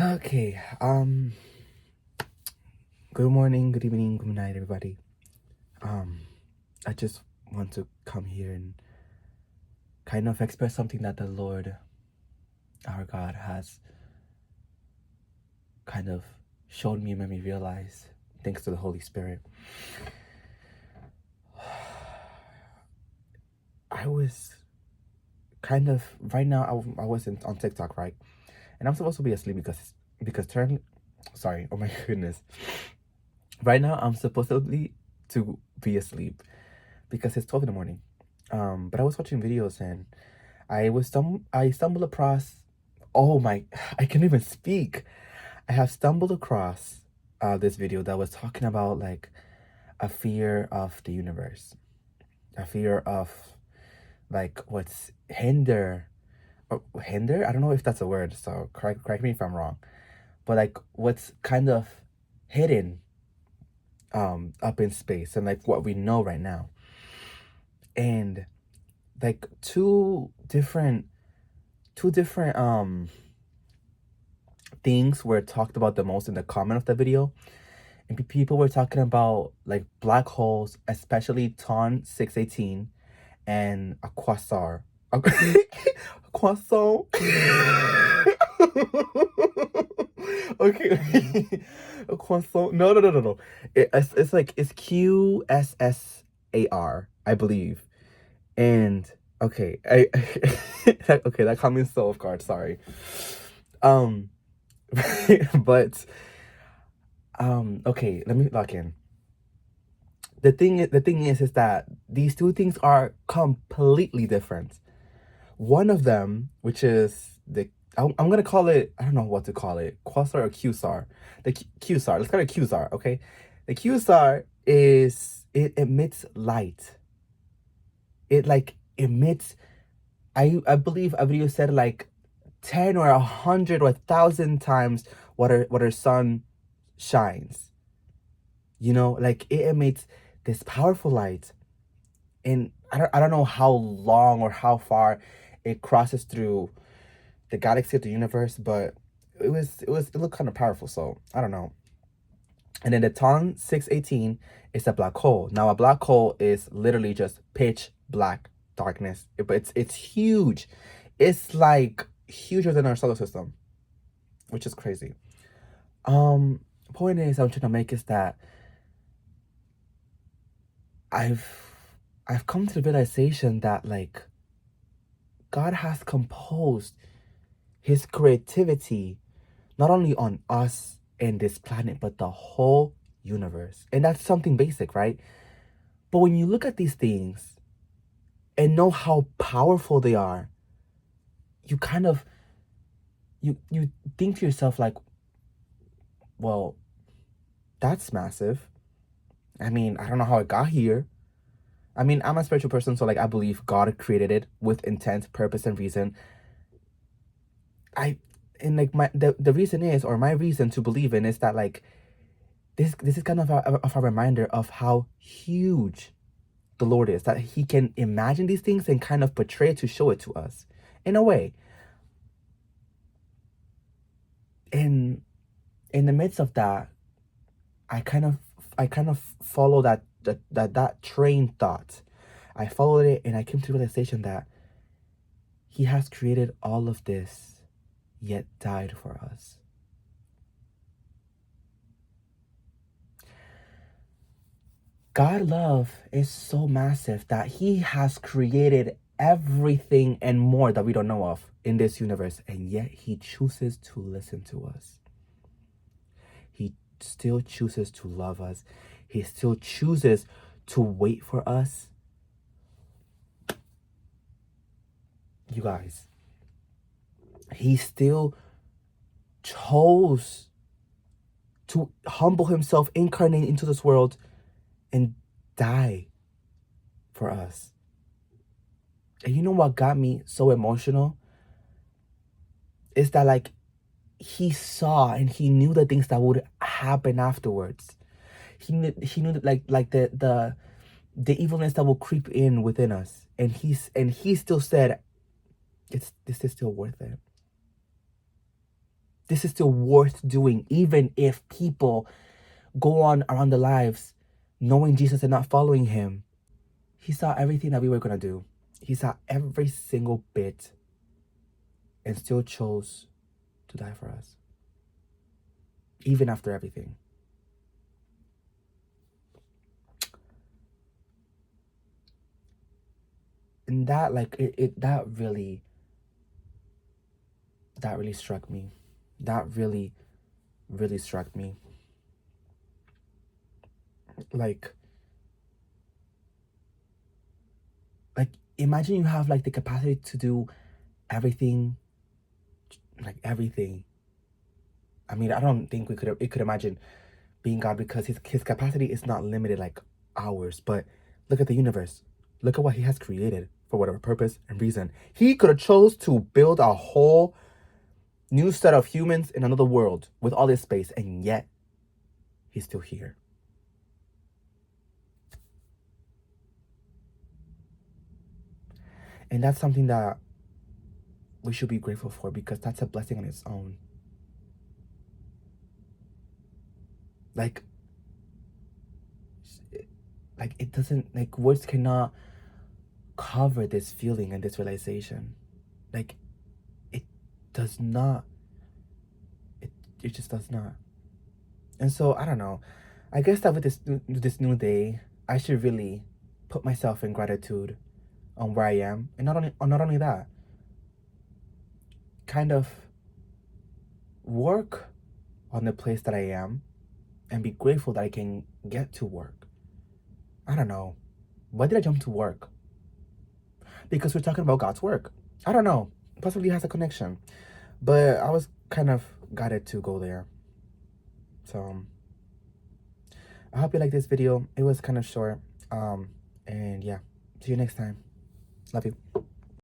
Okay, good morning, good evening, good night, everybody. I just want to come here and kind of express something that the Lord, our God, has kind of shown me and made me realize, thanks to the Holy Spirit. I was kind of, right now, I was on TikTok, right? And I'm supposed to be asleep because sorry, oh my goodness. Right now, I'm supposedly to be asleep because it's 12 in the morning. But I was watching videos and I stumbled across, oh my, I can't even speak. I have stumbled across this video that was talking about like a fear of the universe, a fear of like what's hinder. I don't know if that's a word, so correct me if I'm wrong. But like what's kind of hidden up in space and like what we know right now. And like two different things were talked about the most in the comment of the video, and people were talking about like black holes, especially ton 618 and a quasar. A croissant. Okay. A croissant. No. It's like it's QSSAR, I believe. And okay, okay, that caught me so off guard. Sorry. Um, but okay, let me lock in. The thing is that these two things are completely different. One of them, which is I'm gonna call it, I don't know what to call it, quasar or QSAR. The QSAR. Let's call it QSAR. Okay, the QSAR it emits light. It like emits. I believe a video said like 10 or 100 or 1,000 times what our sun shines. You know, like it emits this powerful light, and I don't know how long or how far it crosses through the galaxy of the universe, but it looked kind of powerful. So I don't know. And then the ton 618 is a black hole. Now a black hole is literally just pitch black darkness, but it's huge. It's like huger than our solar system, which is crazy. Point is I'm trying to make is that I've come to the realization that like God has composed his creativity not only on us and this planet, but the whole universe. And that's something basic, right? But when you look at these things and know how powerful they are, you kind of you think to yourself like, well, that's massive. I mean, I don't know how it got here. I mean, I'm a spiritual person, so like I believe God created it with intent, purpose, and reason. And like the reason is, or my reason to believe in is that like this is kind of a reminder of how huge the Lord is, that he can imagine these things and kind of portray it to show it to us in a way. In the midst of that, I kind of follow that train thought. I followed it and I came to the realization that he has created all of this, yet died for us. God love is so massive that he has created everything and more that we don't know of in this universe, and yet he chooses to listen to us. He still chooses to love us. He still chooses to wait for us. You guys, he still chose to humble himself, incarnate into this world, and die for us. And you know what got me so emotional? Is that like he saw and he knew the things that would happen afterwards. He knew that like the evilness that will creep in within us. And he still said, this is still worth it. This is still worth doing, even if people go on around their lives knowing Jesus and not following him. He saw everything that we were going to do. He saw every single bit and still chose to die for us, even after everything. And that, like, that really struck me. That really struck me. Like imagine you have like the capacity to do everything, like everything. I mean, I don't think we could imagine being God, because his capacity is not limited like ours. But look at the universe. Look at what he has created for whatever purpose and reason. He could have chose to build a whole new set of humans in another world with all this space, and yet he's still here. And that's something that we should be grateful for, because that's a blessing on its own. Like it doesn't, like, words cannot cover this feeling and this realization. Like, it does not. It just does not. And so I don't know. I guess that with this new day, I should really put myself in gratitude on where I am, and not only that, kind of work on the place that I am, and be grateful that I can get to work. I don't know. Why did I jump to work? Because we're talking about God's work. I don't know. Possibly has a connection. But I was kind of guided to go there. So I hope you like this video. It was kind of short. And yeah. See you next time. Love you.